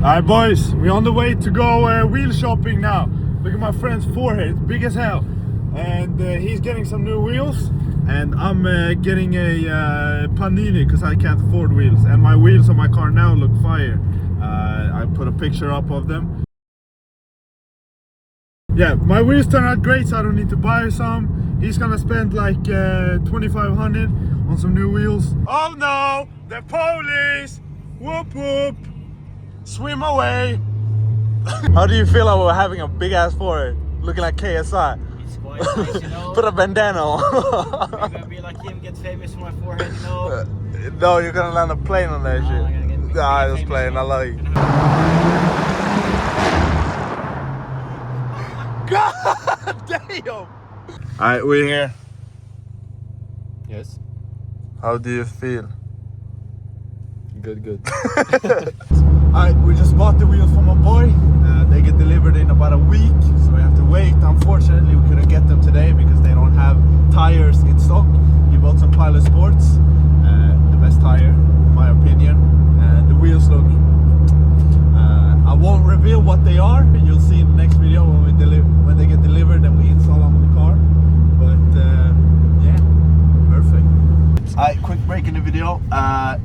Alright boys, we're on the way to go wheel shopping now. Look at my friend's forehead, it's big as hell. And he's getting some new wheels. And I'm getting a Panini because I can't afford wheels. And my wheels on my car now look fire. I put a picture up of them. Yeah, my wheels turn out great, so I don't need to buy some. He's gonna spend like 2,500 on some new wheels. Oh no, the police! Whoop whoop! Swim away! How do you feel about having a big ass forehead, looking like KSI? It's quite nice, you know. Put a bandana on. I'm gonna be like him, get famous for my forehead, you know. No, you're gonna land a plane on that shit. I'm gonna get Nah, I was playing, I love you. God damn! Alright, we're here. Yes. How do you feel? Good. Alright, we just bought the wheels from my boy. They get delivered in about a week, so we have to wait. Unfortunately, we couldn't get them today because they don't have tires in stock. He bought some Pilot Sports, the best tire, in my opinion. The wheels look. I won't reveal what they are. You'll see in the next video when they get delivered and we install them on the car. But yeah, perfect. Alright, quick break in the video.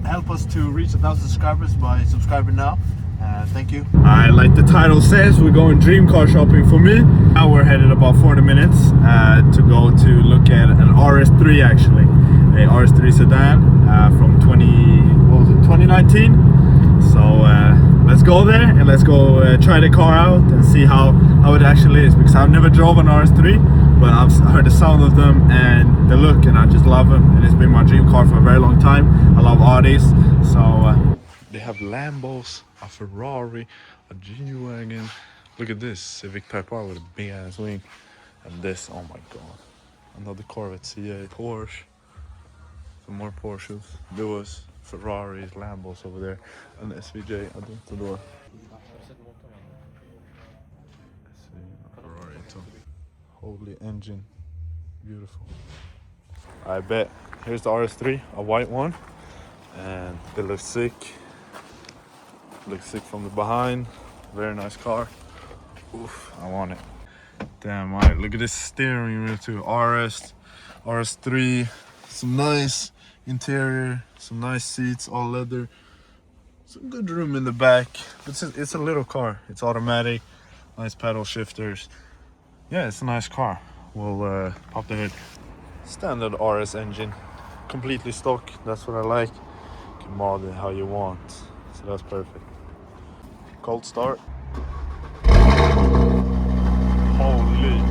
Help us to reach 1,000 subscribers by subscribing now. Thank you. Alright, like the title says, we're going dream car shopping for me. Now we're headed about 40 minutes to go to look at an RS3 actually. A RS3 sedan from 2019. So let's go there and let's go try the car out and see how it actually is, because I've never drove an RS3, but I've heard the sound of them and the look, and I just love them, and it's been my dream car for a very long time. I love Audis, so they have Lambos, a Ferrari, a G-Wagon. Look at this Civic Type R with a big ass wing, and this, oh my god, another Corvette C8, Porsche, some more Porsches. There was Ferraris, Lambos over there, and SVJ at the door. Ferrari too. Holy engine, beautiful. I bet. Here's the RS3, a white one, and it looks sick. Looks sick from the behind. Very nice car. Oof, I want it. Damn, alright, look at this steering wheel too. RS3, some nice interior, some nice seats, all leather, some good room in the back. It's a little car, it's automatic, nice paddle shifters. Yeah, it's a nice car. We'll pop the hood. Standard RS engine, completely stock. That's what I like. You can mod it how you want, so that's perfect. Cold start. Holy.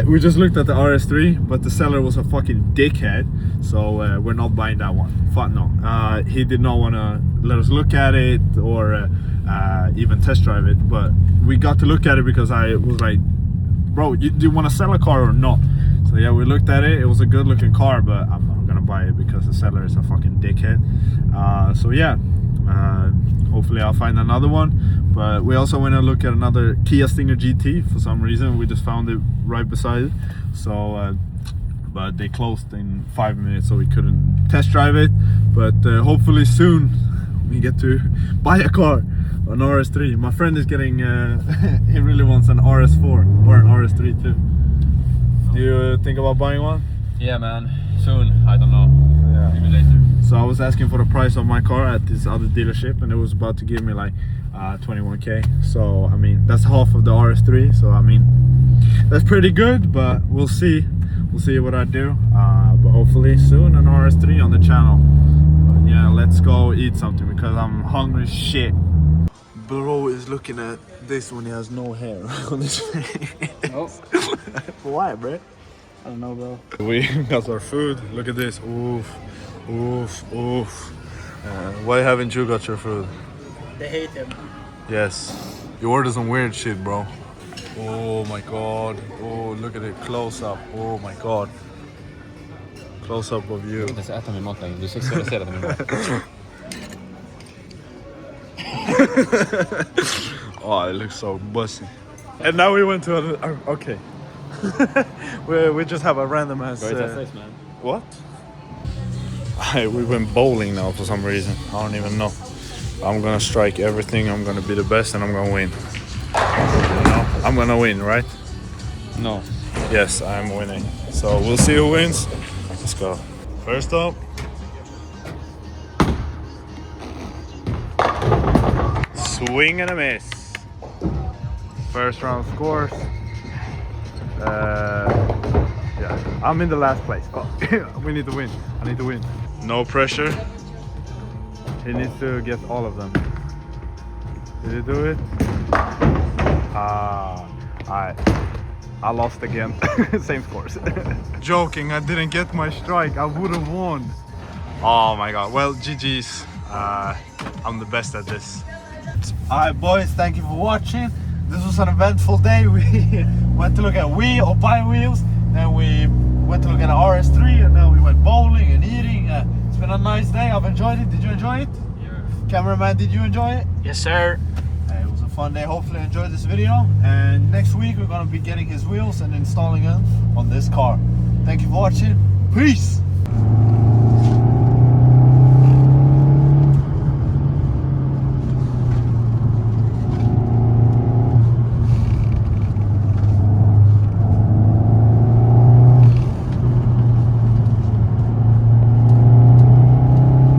We just looked at the RS3, but the seller was a fucking dickhead, so we're not buying that one. Fuck no. He did not want to let us look at it or even test drive it, but we got to look at it because I was like, bro, do you want to sell a car or not? So yeah, we looked at it. It was a good looking car, but I'm not gonna buy it because the seller is a fucking dickhead. So yeah, hopefully I'll find another one. But we also went to look at another Kia Stinger GT for some reason. We just found it right beside it. So but they closed in 5 minutes, so we couldn't test drive it. But hopefully soon we get to buy a car, an RS3. My friend is getting he really wants an RS4 or an RS3 too. Do you think about buying one? Yeah, man. Soon. I don't know. Yeah. Maybe later. So I was asking for the price of my car at this other dealership, and it was about to give me like 21k. So I mean, that's half of the RS3. So I mean, that's pretty good. But we'll see. We'll see what I do. But hopefully soon an RS3 on the channel. But yeah, let's go eat something because I'm hungry as shit. Bro is looking at this when he has no hair on his face. Oh. Why, bro? I don't know, bro. We got our food. Look at this. Oof, oof, oof. Why haven't you got your food? They hate him. Yes. You ordered some weird shit, bro. Oh my god. Oh, look at it. Close up. Oh my god. Close up of you. Du ska äta min mat längre. Du sexualiserar min mat. Oh, it looks so bussy. And now we went to okay. we just have a random ass. Great face, man. What? We went bowling now for some reason. I don't even know. I'm gonna strike everything. I'm gonna be the best, and I'm gonna win. You know, I'm gonna win, right? No. Yes, I'm winning. So we'll see who wins. Let's go. First up. Swing and a miss. First round scores. Yeah, I'm in the last place. Oh, we need to win. I need to win. No pressure. He needs to get all of them. Did he do it? I lost again. Same scores. Joking, I didn't get my strike. I would have won. Oh my god. Well, GG's. I'm the best at this. Alright boys, thank you for watching. This was an eventful day. We went to look at buy wheels, then we went to look at an RS3, and now we went bowling and eating. It's been a nice day. I've enjoyed it. Did you enjoy it? Yeah. Cameraman, did you enjoy it? Yes, sir. It was a fun day. Hopefully you enjoyed this video, and next week we're going to be getting his wheels and installing them on this car. Thank you for watching. Peace.